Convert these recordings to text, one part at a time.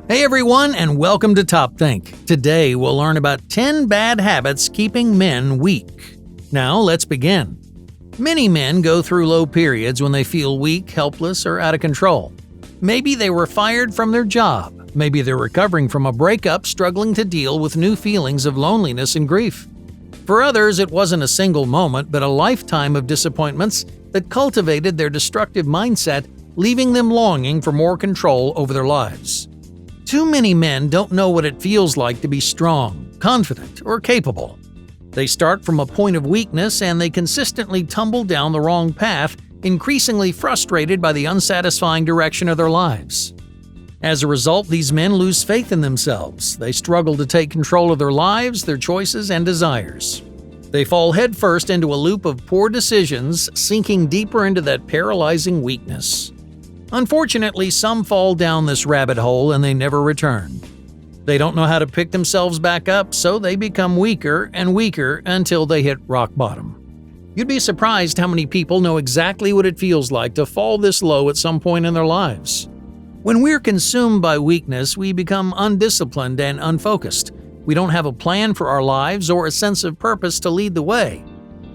Hey everyone, and welcome to Top Think. Today we'll learn about 10 bad habits keeping men weak. Now let's begin. Many men go through low periods when they feel weak, helpless, or out of control. Maybe they were fired from their job. Maybe they're recovering from a breakup, struggling to deal with new feelings of loneliness and grief. For others, it wasn't a single moment, but a lifetime of disappointments that cultivated their destructive mindset, leaving them longing for more control over their lives. Too many men don't know what it feels like to be strong, confident, or capable. They start from a point of weakness and they consistently tumble down the wrong path, increasingly frustrated by the unsatisfying direction of their lives. As a result, these men lose faith in themselves. They struggle to take control of their lives, their choices, and desires. They fall headfirst into a loop of poor decisions, sinking deeper into that paralyzing weakness. Unfortunately, some fall down this rabbit hole and they never return. They don't know how to pick themselves back up, so they become weaker and weaker until they hit rock bottom. You'd be surprised how many people know exactly what it feels like to fall this low at some point in their lives. When we're consumed by weakness, we become undisciplined and unfocused. We don't have a plan for our lives or a sense of purpose to lead the way.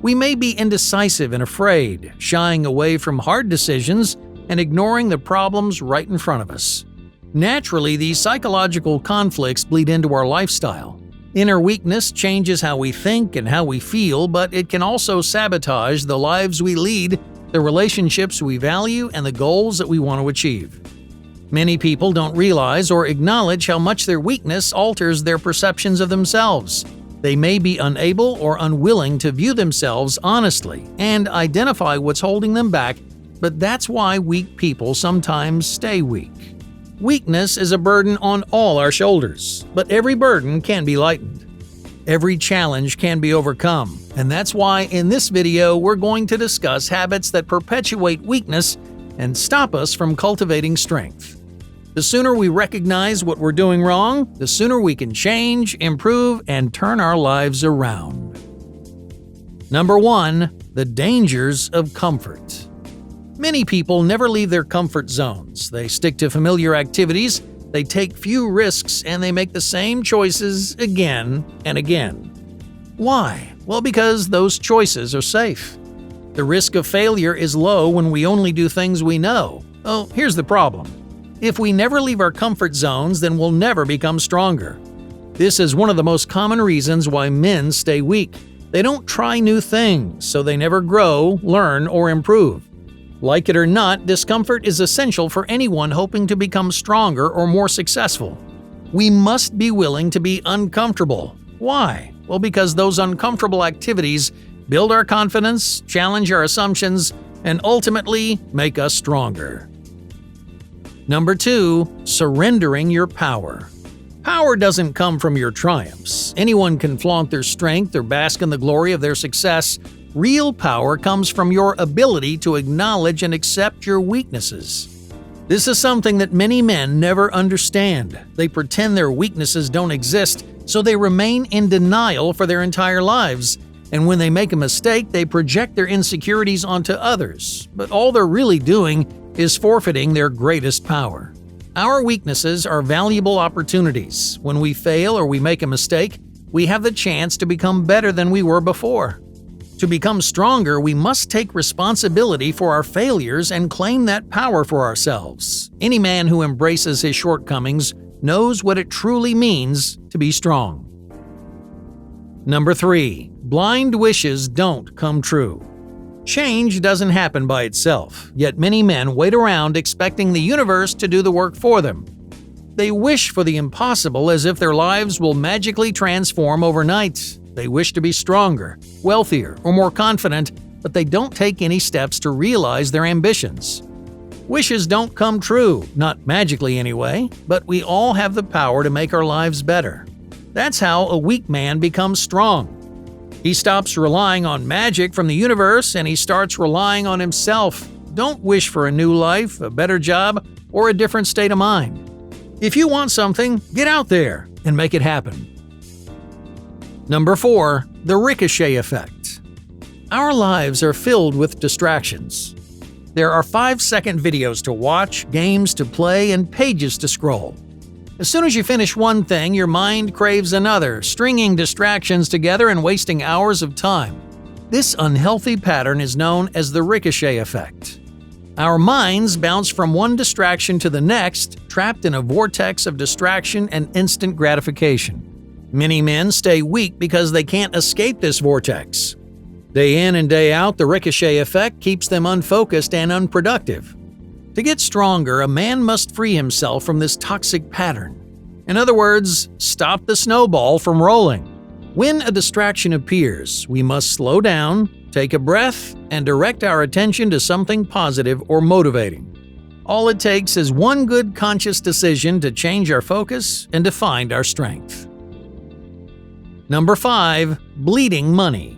We may be indecisive and afraid, shying away from hard decisions and ignoring the problems right in front of us. Naturally, these psychological conflicts bleed into our lifestyle. Inner weakness changes how we think and how we feel, but it can also sabotage the lives we lead, the relationships we value, and the goals that we want to achieve. Many people don't realize or acknowledge how much their weakness alters their perceptions of themselves. They may be unable or unwilling to view themselves honestly and identify what's holding them back, but that's why weak people sometimes stay weak. Weakness is a burden on all our shoulders, but every burden can be lightened. Every challenge can be overcome, and that's why in this video we're going to discuss habits that perpetuate weakness and stop us from cultivating strength. The sooner we recognize what we're doing wrong, the sooner we can change, improve, and turn our lives around. Number 1. The dangers of comfort. Many people never leave their comfort zones. They stick to familiar activities, they take few risks, and they make the same choices again and again. Why? Well, because those choices are safe. The risk of failure is low when we only do things we know. Oh, here's the problem. If we never leave our comfort zones, then we'll never become stronger. This is one of the most common reasons why men stay weak. They don't try new things, so they never grow, learn, or improve. Like it or not, discomfort is essential for anyone hoping to become stronger or more successful. We must be willing to be uncomfortable. Why? Well, because those uncomfortable activities build our confidence, challenge our assumptions, and ultimately make us stronger. Number 2. Surrendering your power. Power doesn't come from your triumphs. Anyone can flaunt their strength or bask in the glory of their success. Real power comes from your ability to acknowledge and accept your weaknesses. This is something that many men never understand. They pretend their weaknesses don't exist, so they remain in denial for their entire lives. And when they make a mistake, they project their insecurities onto others. But all they're really doing is forfeiting their greatest power. Our weaknesses are valuable opportunities. When we fail or we make a mistake, we have the chance to become better than we were before. To become stronger, we must take responsibility for our failures and claim that power for ourselves. Any man who embraces his shortcomings knows what it truly means to be strong. Number 3. Blind wishes don't come true. Change doesn't happen by itself, yet many men wait around expecting the universe to do the work for them. They wish for the impossible as if their lives will magically transform overnight. They wish to be stronger, wealthier, or more confident, but they don't take any steps to realize their ambitions. Wishes don't come true, not magically anyway, but we all have the power to make our lives better. That's how a weak man becomes strong. He stops relying on magic from the universe and he starts relying on himself. Don't wish for a new life, a better job, or a different state of mind. If you want something, get out there and make it happen. Number 4. The ricochet effect. Our lives are filled with distractions. There are 5-second videos to watch, games to play, and pages to scroll. As soon as you finish one thing, your mind craves another, stringing distractions together and wasting hours of time. This unhealthy pattern is known as the ricochet effect. Our minds bounce from one distraction to the next, trapped in a vortex of distraction and instant gratification. Many men stay weak because they can't escape this vortex. Day in and day out, the ricochet effect keeps them unfocused and unproductive. To get stronger, a man must free himself from this toxic pattern. In other words, stop the snowball from rolling. When a distraction appears, we must slow down, take a breath, and direct our attention to something positive or motivating. All it takes is one good conscious decision to change our focus and to find our strength. Number 5. Bleeding money.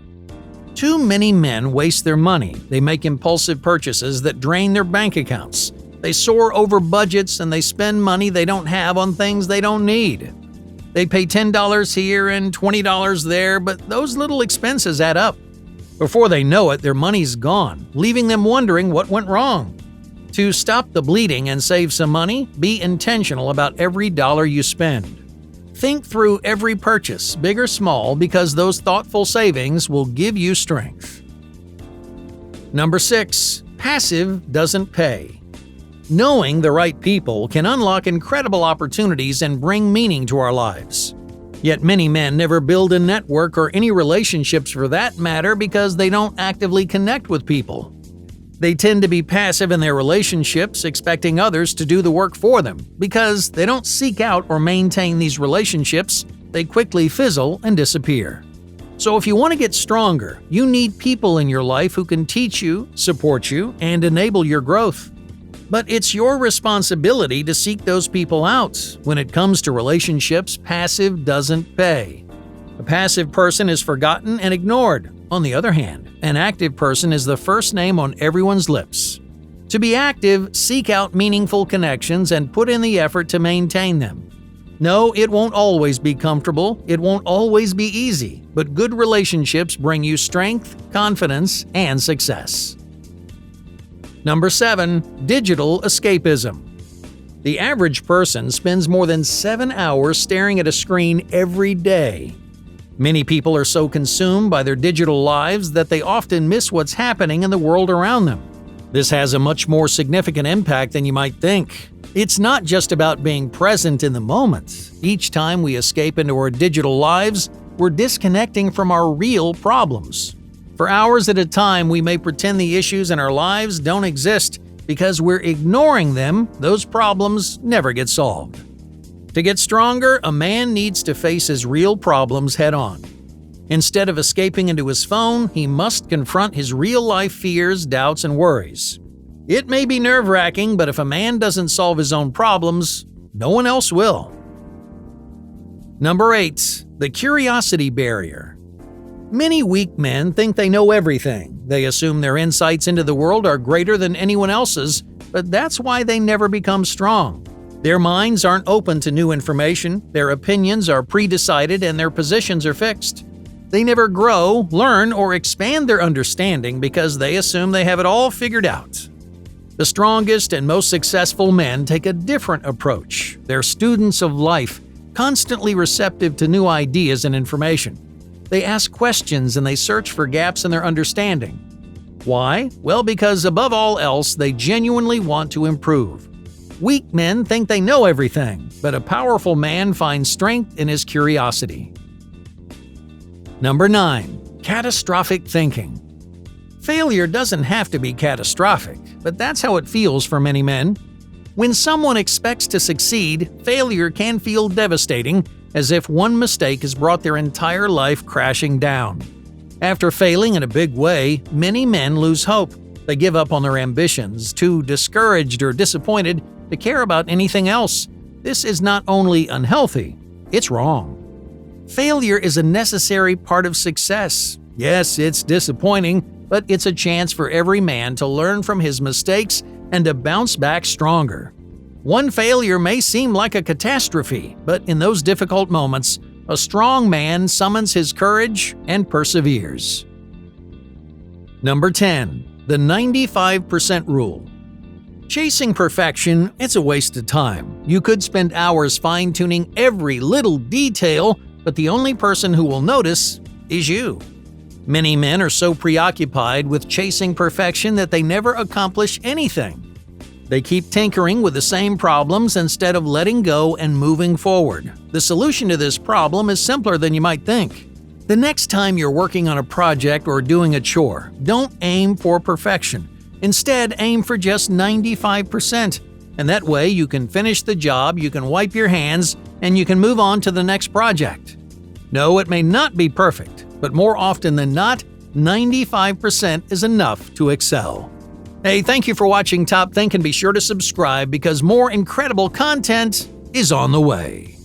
Too many men waste their money. They make impulsive purchases that drain their bank accounts. They soar over budgets and they spend money they don't have on things they don't need. They pay $10 here and $20 there, but those little expenses add up. Before they know it, their money's gone, leaving them wondering what went wrong. To stop the bleeding and save some money, be intentional about every dollar you spend. Think through every purchase, big or small, because those thoughtful savings will give you strength. Number 6. Passive doesn't pay. Knowing the right people can unlock incredible opportunities and bring meaning to our lives. Yet many men never build a network or any relationships for that matter because they don't actively connect with people. They tend to be passive in their relationships, expecting others to do the work for them. Because they don't seek out or maintain these relationships, they quickly fizzle and disappear. So if you want to get stronger, you need people in your life who can teach you, support you, and enable your growth. But it's your responsibility to seek those people out. When it comes to relationships, passive doesn't pay. A passive person is forgotten and ignored. On the other hand, an active person is the first name on everyone's lips. To be active, seek out meaningful connections and put in the effort to maintain them. No, it won't always be comfortable, it won't always be easy, but good relationships bring you strength, confidence, and success. Number 7. Digital escapism. The average person spends more than 7 hours staring at a screen every day. Many people are so consumed by their digital lives that they often miss what's happening in the world around them. This has a much more significant impact than you might think. It's not just about being present in the moment. Each time we escape into our digital lives, we're disconnecting from our real problems. For hours at a time, we may pretend the issues in our lives don't exist. Because we're ignoring them, those problems never get solved. To get stronger, a man needs to face his real problems head-on. Instead of escaping into his phone, he must confront his real-life fears, doubts, and worries. It may be nerve-wracking, but if a man doesn't solve his own problems, no one else will. Number 8. The curiosity barrier. Many weak men think they know everything. They assume their insights into the world are greater than anyone else's, but that's why they never become strong. Their minds aren't open to new information, their opinions are pre-decided, and their positions are fixed. They never grow, learn, or expand their understanding because they assume they have it all figured out. The strongest and most successful men take a different approach. They're students of life, constantly receptive to new ideas and information. They ask questions and they search for gaps in their understanding. Why? Well, because above all else, they genuinely want to improve. Weak men think they know everything, but a powerful man finds strength in his curiosity. Number 9. Catastrophic thinking. Failure doesn't have to be catastrophic, but that's how it feels for many men. When someone expects to succeed, failure can feel devastating, as if one mistake has brought their entire life crashing down. After failing in a big way, many men lose hope. They give up on their ambitions, too discouraged or disappointed to care about anything else. This is not only unhealthy, it's wrong. Failure is a necessary part of success. Yes, it's disappointing, but it's a chance for every man to learn from his mistakes and to bounce back stronger. One failure may seem like a catastrophe, but in those difficult moments, a strong man summons his courage and perseveres. Number 10. The 95% rule. Chasing perfection, it's a waste of time. You could spend hours fine-tuning every little detail, but the only person who will notice is you. Many men are so preoccupied with chasing perfection that they never accomplish anything. They keep tinkering with the same problems instead of letting go and moving forward. The solution to this problem is simpler than you might think. The next time you're working on a project or doing a chore, don't aim for perfection. Instead, aim for just 95%. And that way you can finish the job, you can wipe your hands, and you can move on to the next project. No, it may not be perfect, but more often than not, 95% is enough to excel. Hey, thank you for watching Top Think, and be sure to subscribe because more incredible content is on the way.